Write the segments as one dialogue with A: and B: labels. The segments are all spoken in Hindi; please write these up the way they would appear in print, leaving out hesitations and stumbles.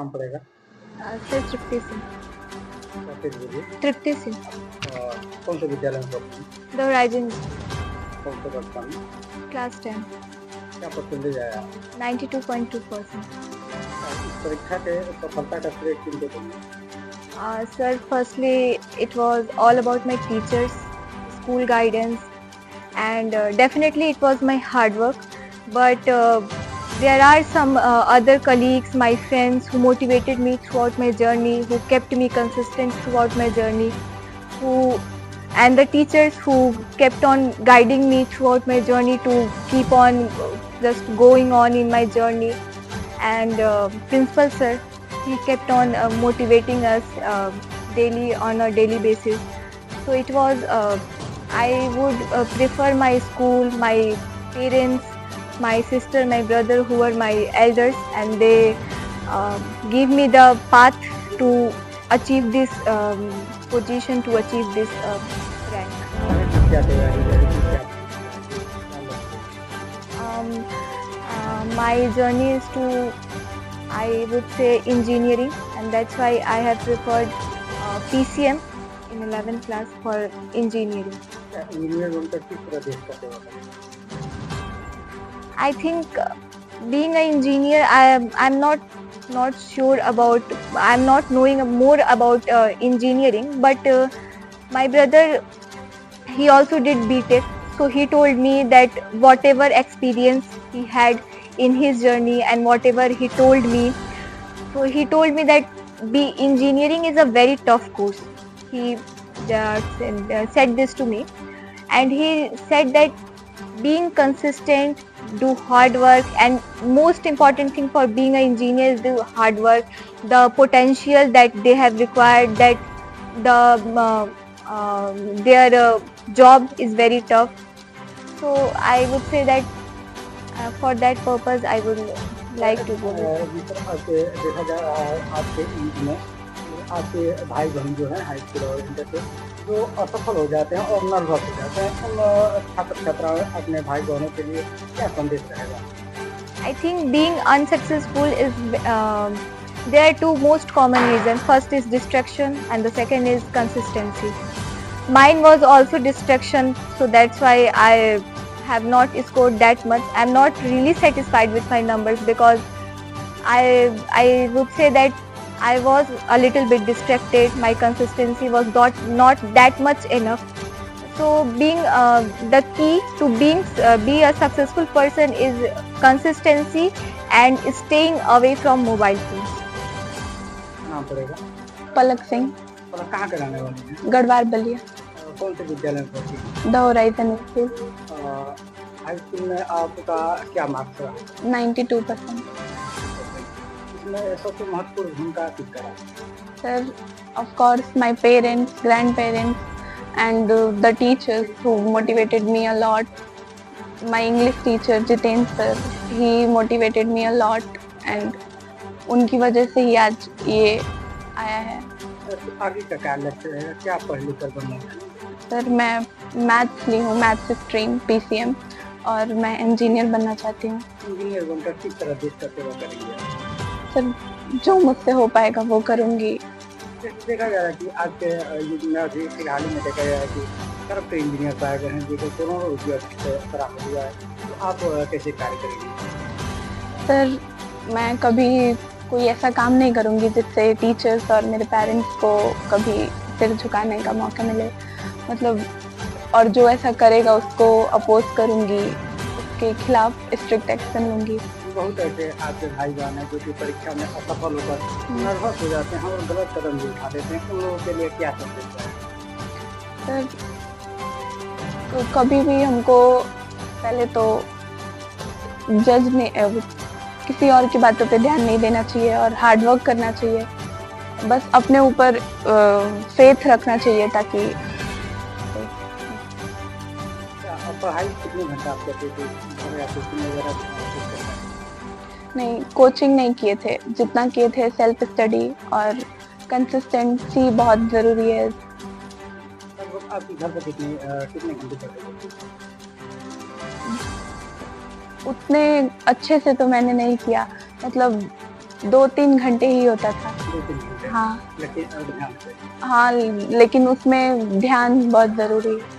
A: नाम पड़ेगा?
B: सर तृप्ति सिंह।
A: फिर बोलिए।
B: तृप्ति सिंह।
A: कौन से विद्यालय में पढ़ती हैं?
B: द होराइजन
A: कौन से कक्षा में?
B: क्लास 10।
A: क्या परसेंटेज आया?
B: 92.2%.
A: इस परीक्षा के सफलता का श्रेय किनको देंगे?
B: Sir, firstly, it was all about my teachers, school guidance, and definitely it was my hard work. But there are some other colleagues, my friends, who motivated me throughout my journey, who kept me consistent throughout my journey, who and the teachers who kept on guiding me throughout my journey to keep on just going on in my journey. And principal sir, he kept on motivating us daily on a daily basis. So it was I would prefer my school, my parents, my sister, my brother, who were my elders, and they give me the path to achieve this position, to achieve this rank.
A: क्या तैयारी रहेगी, क्या
B: My journey is to, I would say, engineering, and that's why I have preferred PCM in 11th class for engineering.
A: Engineer बनकर किस तरह देश का सेवा करेंगे?
B: I think being an engineer, I'm not sure about, I'm not knowing more about engineering, but my brother, he also did BTech, so he told me that whatever experience he had in his journey and whatever he told me, so he told me that engineering is a very tough course. He said this to me, and he said that being consistent, do hard work, and most important thing for being an engineer is do hard work. The potential that they have required, that their job is very tough. So I would say that for that purpose I would like to go.
A: आपके देखा जाए आपके ईद में आपके भाई बहन जो हैं हाई स्कूल और इंटर के जो असफल हो जाते हैं और नर्वस हो जाते हैं, उन छात्र छात्राओं अपने भाई बहनों के लिए क्या संदेश रहेगा?
B: I think being unsuccessful is there are two most common reasons. First is distraction, and the second is consistency. Mine was also distraction, so that's why I have not scored that much. I'm not really satisfied with my numbers because I would say that I was a little bit distracted. My consistency was not that much enough. So being the key to be a successful person is consistency and staying away from mobile phones.
A: नाम पड़ेगा?
B: पलक सिंह,
A: और कहाँ के रहने वाले हैं?
B: गढ़वाल बलिया,
A: कौन से विद्यालय में पढ़ती हैं?
B: The horizon school.
A: High school में आपका क्या मार्क्स रहा?
B: 92%.
A: इसमें सबसे महत्वपूर्ण भूमिका किसका रहा?
B: Sir, of course, my parents, grandparents, and the teachers who motivated me a lot. My English teacher Jiten sir, he motivated me a lot, and उनकी वजह से ही आज ये आया है.
A: आगे का क्या लक्ष्य है, क्या पढ़ लिख कर बनना है?
B: सर मैं मैथ्स ली हूँ, मैथ्स स्ट्रीम PCM, और मैं इंजीनियर बनना चाहती हूँ.
A: इंजीनियर बनकर किस तरह देश का सेवा करेंगे?
B: सर जो मुझसे हो पाएगा वो करूँगी.
A: देखा जा रहा है कि आज के युग में अभी फिलहाल में देखा जा रहा है कि करप्ट इंजीनियर पाए गए हैं जिनको करोड़ों रुपया प्राप्त हुआ है, तो आप कैसे कार्य करेंगे?
B: सर मैं कभी कोई ऐसा काम नहीं करूँगी जिससे टीचर्स और मेरे पेरेंट्स को कभी सिर झुकाने का मौका मिले, मतलब, और जो ऐसा करेगा उसको अपोज करूँगी, उसके खिलाफ स्ट्रिक्ट एक्शन लूँगी.
A: बहुत ऐसे आपके भाई बहन हैं जो कि परीक्षा में असफल होकर नर्वस हो जाते हैं और गलत कदम भी उठा देते हैं, उन लोगों के लिए क्या संदेश है?
B: सर तो कभी भी हमको पहले तो जज नहीं, किसी और की बातों पे ध्यान नहीं देना चाहिए और हार्ड वर्क करना चाहिए. बस अपने ऊपर फेथ रखना चाहिए ताकि.
A: पढ़ाई कितने घंटा आप करते थे?
B: नहीं, कोचिंग नहीं किए थे, जितना किए थे सेल्फ स्टडी, और कंसिस्टेंसी बहुत ज़रूरी है.
A: आपके घर पर कितने घंटे पढ़ते थे?
B: उतने अच्छे से तो मैंने नहीं किया, मतलब 2-3 घंटे ही होता था।
A: 2-3 घंटे,
B: हाँ,
A: लेकिन ध्यान से।
B: हाँ, लेकिन उसमें ध्यान बहुत ज़रूरी है।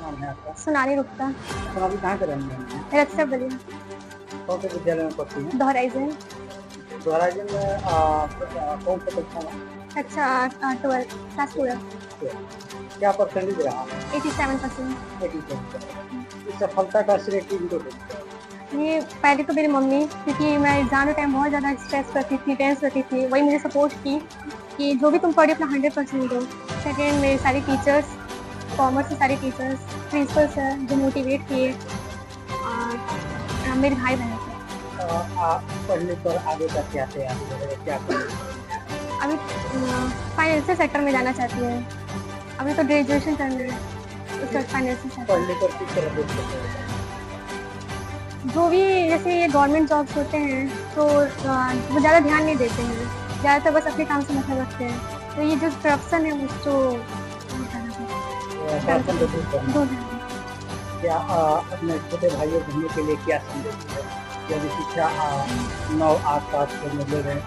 A: नाम है आपका?
B: सोनाली गुप्ता,
A: तो अभी कहाँ के रहने वाले हैं?
B: रक्षा बलिया,
A: कौन से विद्यालय में पढ़ती हैं?
B: द होराइज़न,
A: दोहराइजन में कौन सा कक्षा में?
B: कक्षा 12 क्लास 12,
A: क्या परसेंटेज रहा?
B: 87%।
A: 87%। इस सफलता का श्रेय किनको देते हैं?
B: ये पहले तो मेरी मम्मी, क्योंकि मैं एग्ज़ाम के टाइम बहुत ज़्यादा स्ट्रेस करती थी, टेंस रहती थी, वही मुझे सपोर्ट की कि जो भी तुम पढ़ी अपना 100% दो। सेकंड मेरे सारे टीचर्स, कॉमर्स के सारे टीचर्स, प्रिंसिपल सर जो मोटिवेट किए, और मेरे भाई बहन थे।
A: आप पढ़ने पर आगे का क्या तैयारी है, क्या करेंगे?
B: अभी फाइनेंशियल सेक्टर में जाना चाहती हूँ। अभी तो ग्रेजुएशन करना है, उसके बाद फाइनेंशियल सेक्टर।
A: पढ़ने पर किस तरह देख सकते हैं?
B: जो भी जैसे ये गवर्नमेंट जॉब्स होते हैं तो वो ज़्यादा ध्यान नहीं देते हैं, ज़्यादातर बस अपने काम से मतलब रखते हैं। तो ये जो करप्शन है उसको
A: शासन को दूर करना।
B: दूर करना।
A: क्या अपने छोटे भाइयों बहनों के लिए क्या संदेश है? यदि शिक्षा 9 8 में ले रहे हैं,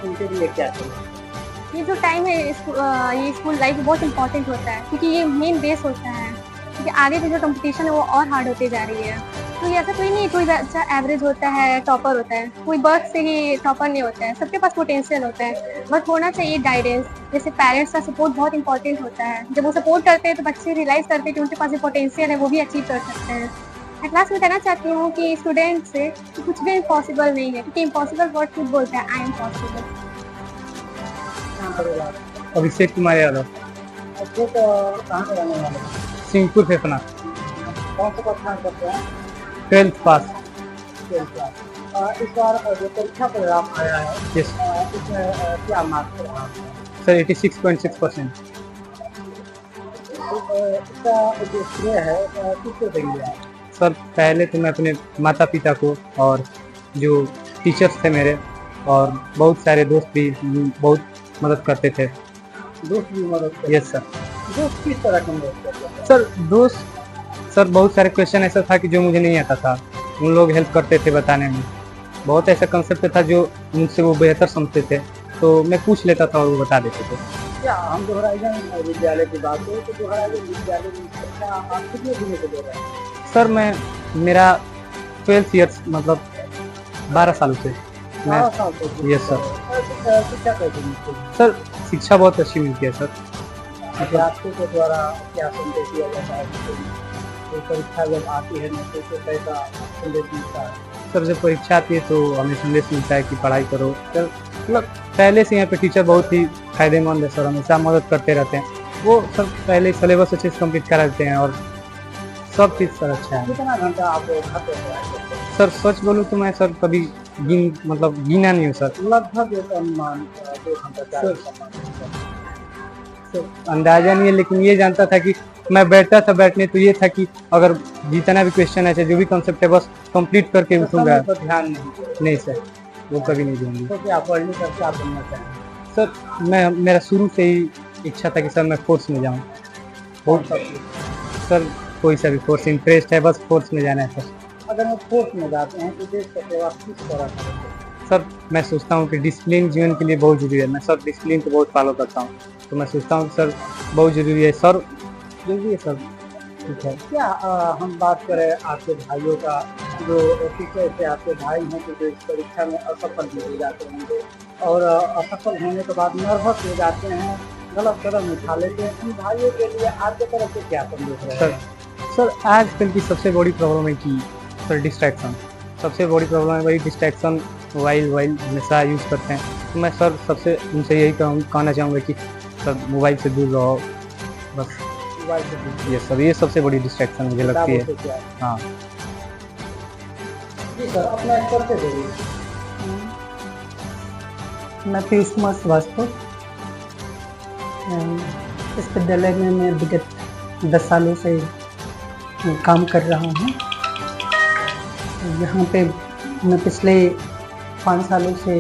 A: उनके लिए क्या संदेश?
B: ये जो टाइम है ये स्कूल लाइफ बहुत इंपॉर्टेंट होता है, क्योंकि ये मेन बेस होता है, क्योंकि आगे की जो कंपटीशन है वो और हार्ड होती जा रही है। तो ये ऐसा कोई नहीं कोई बच्चा एवरेज होता है, टॉपर होता है, कोई बर्थ से ही टॉपर नहीं होता है, सबके पास पोटेंशियल होता है, बस होना चाहिए गाइडेंस। जैसे पेरेंट्स का सपोर्ट बहुत इंपॉर्टेंट होता है, जब वो सपोर्ट करते हैं तो बच्चे रियलाइज़ करते हैं कि उनके पास जो पोटेंशियल है वो भी अचीव कर सकते हैं। मैं क्लास में कहना चाहती हूँ कि स्टूडेंट से कि कुछ भी इम्पॉसिबल नहीं है, क्योंकि इम्पॉसिबल वर्ड खुद बोलता है आई एम पॉसिबल।
A: कहाँ पढ़ेगा आप?
C: अभिषेक कुमार यादव,
A: अच्छे तो कहाँ के रहने वाले हैं?
C: सिंहपुर फेफना,
A: कौन सा कक्षा में करते हैं?
C: 12th पास।
A: 12th class. इस बार जो परीक्षा परिणाम आया है,
C: यस
A: इसमें क्या मार्क्स रहा है?
C: सर, 86.6%।
A: इसका जो श्रेय है किसको देंगे आप?
C: सर, पहले तो मैं अपने माता पिता को और जो टीचर्स थे मेरे और बहुत सारे दोस्त भी बहुत मदद करते थे।
A: दोस्त भी मदद करते
C: यस सर।
A: हैं। दोस्त किस तरह की मदद करते हैं?
C: सर सर बहुत सारे क्वेश्चन ऐसा था कि जो मुझे नहीं आता था, उन लोग हेल्प करते थे बताने में। बहुत ऐसा कंसेप्ट था जो मुझसे वो बेहतर समझते थे, तो मैं पूछ लेता था और वो बता देते थे।
A: क्या हम दोहराइजन विद्यालय की बात करें तो दोहराइजन विद्यालय में कक्षा आप कितने दिनों से दे रहे हैं?
C: सर, मेरा 12 ईयर्स मतलब 12 सालों से मैं
A: 12 साल से।
C: Yes sir.
A: शिक्षा कैसे मिलती है?
C: सर, शिक्षा बहुत अच्छी मिलती है सर।
A: अध्यापकों के द्वारा क्या संदेश दिया जाता है? तो परीक्षा जब आती है ना तो कैसा संदेश मिलता है?
C: सर, जब परीक्षा आती है तो हमें संदेश मिलता है कि पढ़ाई करो। सर, मतलब पहले से यहाँ पे टीचर बहुत ही फायदेमंद है सर, हमेशा मदद करते रहते हैं। वो सब पहले सिलेबस अच्छे से कंप्लीट करा देते हैं और सब चीज़ सर अच्छा है।
A: कितना घंटा आप खाते हैं?
C: सर, सच बोलूँ तो मैं सर कभी गिना नहीं हूँ सर।
A: लगभग एक अनुमान 2 घंटा 4 घंटा।
C: सर, अंदाजा नहीं है, लेकिन ये जानता था कि मैं बैठता था बैठने तो ये था कि अगर जितना भी क्वेश्चन है जो भी कंसेप्ट है बस कंप्लीट करके उठूंगा।
A: समय पर ध्यान नहीं।
C: नहीं सर, वो कभी नहीं दूंगी।
A: तो क्या पढ़ने का क्या बनना चाहिए?
C: सर, मेरा शुरू से ही इच्छा था कि सर मैं फोर्स में जाऊँ।
A: कौन सा चीज़?
C: सर, कोई सा भी फोर्स इंटरेस्ट है, बस फोर्स में जाना है सर।
A: अगर हम फोर्स में जाते हैं तो देश का सेवा किस तरह करेंगे?
C: सर, मैं सोचता हूँ कि डिसिप्लिन जीवन के लिए बहुत जरूरी है। मैं सर डिसिप्लिन को बहुत फॉलो करता हूँ, तो मैं सोचता हूँ कि सर बहुत जरूरी है सर, जरूरी है सर। ठीक है।
A: क्या हम बात करें आपके भाइयों का, जो टीचर से आपके भाई हैं तो जो इस परीक्षा में असफल भी हो जाते होंगे और असफल होने के बाद नर्वस हो जाते हैं, गलत कदम उठा लेते हैं, उन भाइयों के लिए आपके तरफ से क्या संदेश रहेगा?
C: सर, आजकल की सबसे बड़ी प्रॉब्लम है कि सर डिस्ट्रैक्शन, सबसे बड़ी प्रॉब्लम है वही डिस्ट्रैक्शन। मोबाइल हमेशा यूज़ करते हैं, तो मैं सर सबसे उनसे यही कहना चाहूँगा कि सर मोबाइल से दूर रहो बस।
A: मोबाइल से दूर।
C: ये सर, ये सबसे बड़ी डिस्ट्रैक्शन मुझे लगती
A: किताबों
C: है।
A: से क्या?
C: हाँ
A: जी सर, अपना स्तर से बोलिए।
D: मैं पीयूष कुमार श्रीवास्तव, इस विद्यालय में मैं विगत 10 सालों से काम कर रहा हूँ। यहाँ पे मैं पिछले 5 सालों से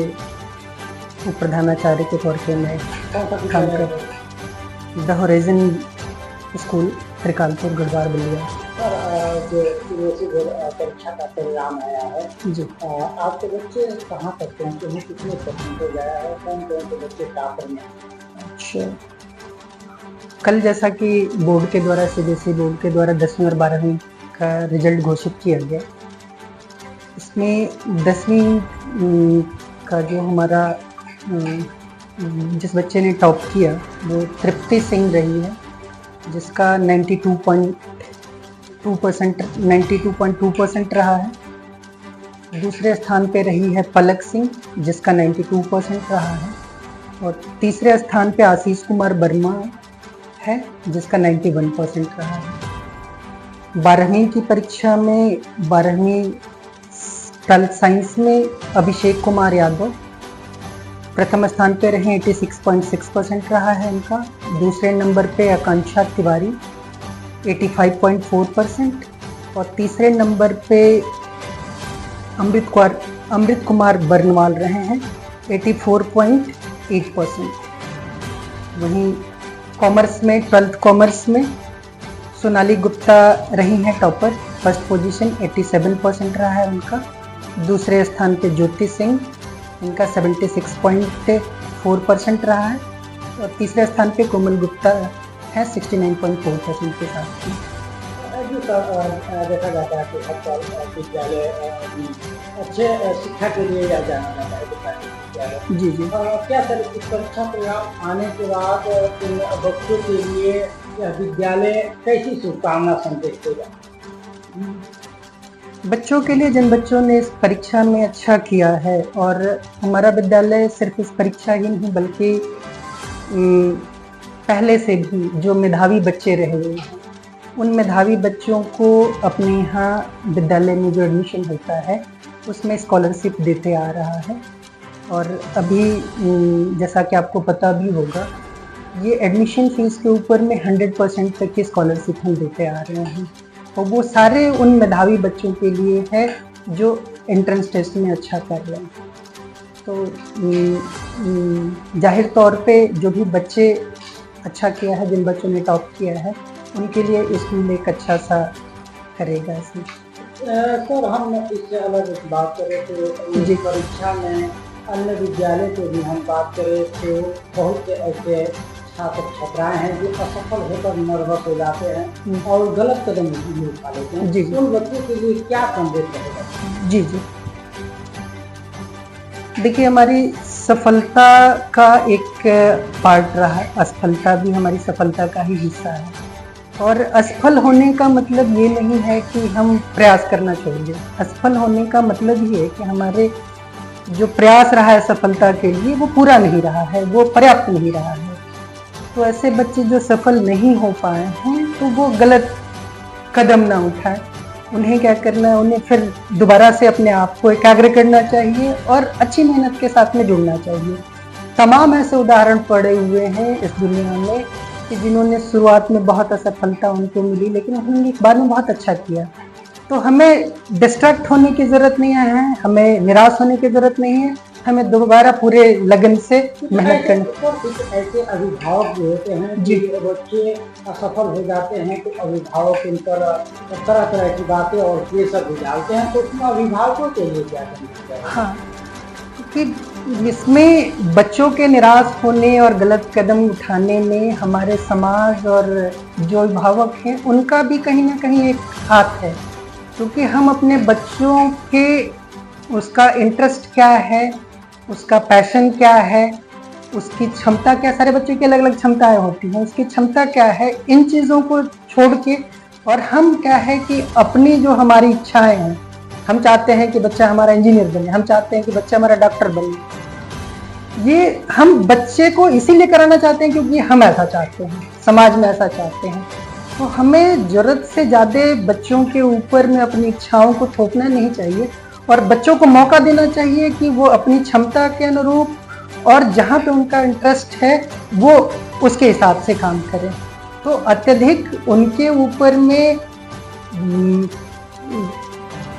D: प्रधानाचार्य के तौर पे मैं काम कर the horizon school Trikalpur Garhwal Ballia.
A: Sir आपके सीबीएसई बोर्ड परीक्षा का परिणाम आया है।
D: जी।
A: आपके बच्चे कहाँ तक पहुँचे हैं, कितने परसेंटेज आया है, कौन कौन से बच्चे टॉपर में?
D: अच्छा, कल जैसा कि बोर्ड के द्वारा सीबीएसई बोर्ड के द्वारा 10वीं और 12वीं का रिजल्ट घोषित किया गया। इसमें 10वीं का जो हमारा जिस बच्चे ने टॉप किया वो तृप्ति सिंह रही है, जिसका 92.2% रहा है। दूसरे स्थान पे रही है पलक सिंह, जिसका 92% रहा है। और तीसरे स्थान पे आशीष कुमार वर्मा है, जिसका 91% रहा है। 12वीं की परीक्षा में 12वीं ट्वेल्थ साइंस में अभिषेक कुमार यादव प्रथम स्थान पे रहे, 86.6% रहा है इनका। दूसरे नंबर पे आकांक्षा तिवारी 85.4% और तीसरे नंबर पे अमृत कुमार बर्नवाल रहे हैं 84.8%। वहीं कॉमर्स में 12th कॉमर्स में सोनाली गुप्ता रही हैं टॉपर, फर्स्ट पोजीशन 87% रहा है उनका। दूसरे स्थान पे ज्योति सिंह, इनका 76.4% रहा है। और तीसरे स्थान पे कोमल गुप्ता है 69.4% के साथ।
A: देखा जाता है कि विद्यालय अच्छे शिक्षा के लिए जाना जाता है विद्यालय।
D: जी जी।
A: क्या सर, इस परीक्षा परिणाम आने के बाद इन बच्चों के लिए यह विद्यालय कैसी शुभकामना संदेश देगा?
D: बच्चों के लिए, जिन बच्चों ने इस परीक्षा में अच्छा किया है, और हमारा विद्यालय सिर्फ इस परीक्षा ही नहीं बल्कि पहले से भी जो मेधावी बच्चे रहे हुए हैं, उन मेधावी बच्चों को अपने यहाँ विद्यालय में जो एडमिशन होता है उसमें स्कॉलरशिप देते आ रहा है। और अभी जैसा कि आपको पता भी होगा, ये एडमिशन फीस के ऊपर में 100% तक की स्कॉलरशिप हम देते आ रहे हैं। और वो सारे उन मेधावी बच्चों के लिए है जो एंट्रेंस टेस्ट में अच्छा कर रहे हैं। तो जाहिर तौर पे जो भी बच्चे अच्छा किया है, जिन बच्चों ने टॉप किया है, उनके लिए स्कूल एक अच्छा सा करेगा इसमें।
A: सर, हम इससे अलग बात करें तो
D: जी।
A: परीक्षा में अन्य विद्यालय की भी हम बात करें तो बहुत से ऐसे छात्र छात्राएं हैं जो असफल होकर नर्वस हो जाते हैं और गलत कदम भी उठा लेते हैं।
D: जी।
A: उन बच्चों के लिए क्या संदेश रहेगा?
D: जी जी। देखिए, हमारी सफलता का एक पार्ट रहा है, असफलता भी हमारी सफलता का ही हिस्सा है। और असफल होने का मतलब ये नहीं है कि हम प्रयास करना छोड़ दें। असफल होने का मतलब ये है कि हमारे जो प्रयास रहा है सफलता के लिए वो पूरा नहीं रहा है, वो पर्याप्त नहीं रहा है। तो ऐसे बच्चे जो सफल नहीं हो पाए हैं तो वो गलत कदम ना उठाएं। उन्हें क्या करना है, उन्हें फिर दोबारा से अपने आप को एकाग्र करना चाहिए और अच्छी मेहनत के साथ में जुड़ना चाहिए। तमाम ऐसे उदाहरण पड़े हुए हैं इस दुनिया में कि जिन्होंने शुरुआत में बहुत असफलता उनको मिली, लेकिन उन्होंने बाद में बहुत अच्छा किया। तो हमें डिस्ट्रैक्ट होने की ज़रूरत नहीं है, हमें निराश होने की ज़रूरत नहीं है, हमें दोबारा पूरे लगन से मेहनत करनी।
A: कुछ ऐसे अभिभावक भी होते हैं
D: जी।
A: जो बच्चे असफल हो जाते हैं तो अभिभावक इन पर तरह तरह की बातें और प्रेशर भी डालते हैं, तो उसमें अभिभावकों के लिए क्या करना चाहिए?
D: हाँ, क्योंकि इसमें बच्चों के निराश होने और गलत कदम उठाने में हमारे समाज और जो अभिभावक हैं उनका भी कहीं ना कहीं एक हाथ है। क्योंकि हम अपने बच्चों के उसका इंटरेस्ट क्या है, उसका पैशन क्या है, उसकी क्षमता क्या, सारे बच्चों की अलग अलग क्षमताएं होती हैं, उसकी क्षमता क्या है, इन चीज़ों को छोड़ के और हम क्या है कि अपनी जो हमारी इच्छाएं हैं, हम चाहते हैं कि बच्चा हमारा इंजीनियर बने, हम चाहते हैं कि बच्चा हमारा डॉक्टर बने। ये हम बच्चे को इसीलिए कराना चाहते हैं क्योंकि हम ऐसा चाहते हैं, समाज में ऐसा चाहते हैं। तो हमें ज़रूरत से ज़्यादा बच्चों के ऊपर में अपनी इच्छाओं को थोपना नहीं चाहिए और बच्चों को मौका देना चाहिए कि वो अपनी क्षमता के अनुरूप और जहाँ पे उनका इंटरेस्ट है वो उसके हिसाब से काम करें। तो अत्यधिक उनके ऊपर में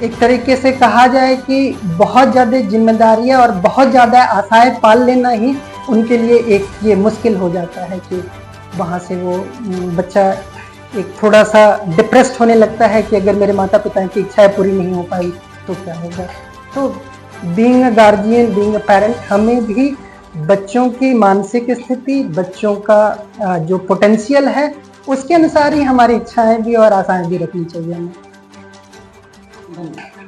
D: एक तरीके से कहा जाए कि बहुत ज़्यादा जिम्मेदारियां और बहुत ज़्यादा आशाएं पाल लेना ही उनके लिए एक ये मुश्किल हो जाता है कि वहाँ से वो बच्चा एक थोड़ा सा डिप्रेस्ड होने लगता है कि अगर मेरे माता पिता की इच्छाएं पूरी नहीं हो पाई तो क्या होगा। तो being a guardian, being a parent, हमें भी बच्चों की मानसिक स्थिति, बच्चों का जो पोटेंशियल है उसके अनुसार ही हमारी इच्छाएं भी और आशाएं भी रखनी चाहिए हमें। धन्यवाद।